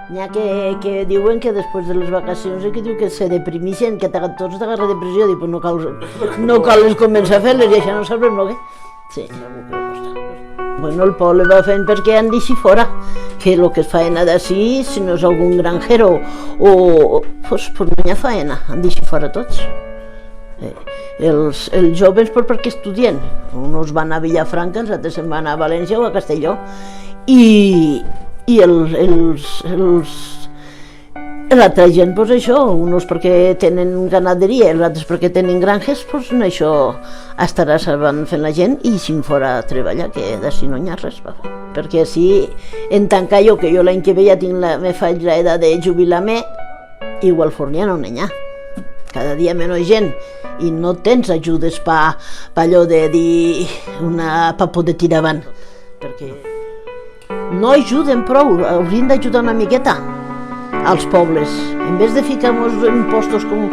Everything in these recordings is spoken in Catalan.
N'hi ha que diuen que després de les vacacions que diu que se deprimixen, que tots t'agarra depressió, dic, pues no cal començar a fer-les i això no sabrem no què. Sí. Bueno, el poble va fent perquè han d'eixir fora, que el que es faena d'ací, si no és algun granjero o pues no hi ha faena, han d'eixir fora tots. Els joves perquè estudien, uns van a Vilafranca, els altres se'n van a València o a Castelló, i l'altra gent, doncs això, uns perquè tenen ganaderia, els altres perquè tenen granges, doncs això estarà salvant fent la gent i si fora a treballar, que d'ací no hi ha res. Perquè així, en tant que jo l'any que ve ja me faig l'edat de jubilar-me, igual fornia no n'hi ha. Cada dia menys gent i no tens ajudes per allò de dir per poder tirar avant. Perquè no ajuden prou, haurien d'ajudar una miqueta als pobles. En vez de ficar-nos impostos com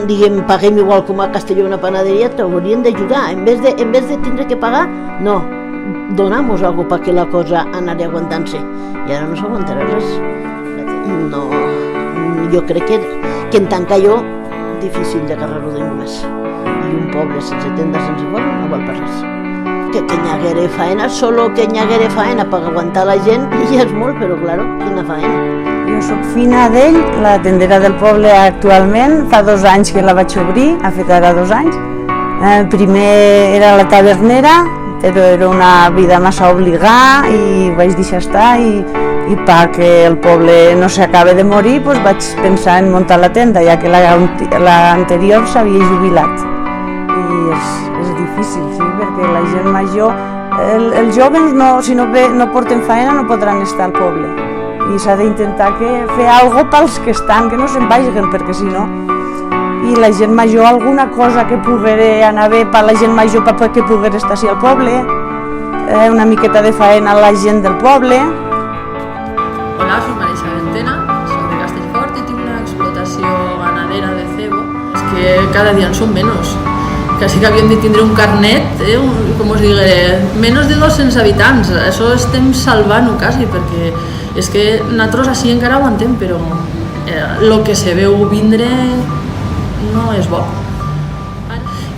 diguem, paguem igual com a Castelló una panaderia, t'haurien d'ajudar. En vez de tindre que pagar, no, donar-nos alguna cosa perquè la cosa anarà aguantant-se. I ara no s'aguantarà res. No, jo crec que en tant que jo, difícil d'agarrar-ho de només. I un poble sense tenda, sense igual, no val per res. Que n'hi haguera faena, solo que n'hi haguera faena per aguantar la gent, ja és molt, però claro, quina faena. Jo soc Fina d'ell, la tendera del poble actualment, fa 2 anys que la vaig obrir, ha fet ara 2 anys. Primer era la tavernera, però era una vida massa obligada i vaig deixar estar i perquè el poble no s'acaba de morir vaig pensar en muntar la tenda, ja que l'anterior s'havia jubilat. I és difícil, sí, perquè la gent major, els joves si no porten faena no podran estar al poble. I s'ha d'intentar fer alguna cosa pels que estan, que no se'n vagin, perquè si no... I la gent major, alguna cosa que pugui anar bé per la gent major perquè pugui estar així al poble, una miqueta de faena a la gent del poble. Hola, soc Marisa Ventena, soc de Castellfort i tinc una explotació ganadera de cebo. És que cada dia en són menys. Quasi que havíem de tindre un carnet, com us diré, menys de 200 habitants. Això estem salvant-ho quasi, perquè és que nosaltres així encara aguantem, però el que se veu vindre no és bo.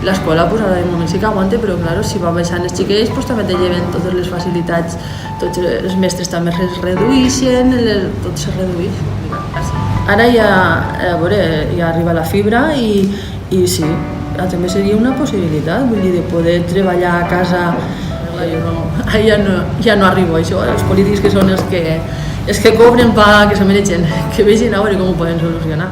L'escola ara de moment sí que aguanta, però clar, si va baixant els xiquets també te lleven totes les facilitats, tots els mestres també es redueixen, tot se redueix. Ara ja arriba la fibra i sí, també seria una possibilitat, vull dir, de poder treballar a casa. Ja no arribo a això, els polítics que són els que cobren que se mereixen, que vegin a veure com ho poden solucionar.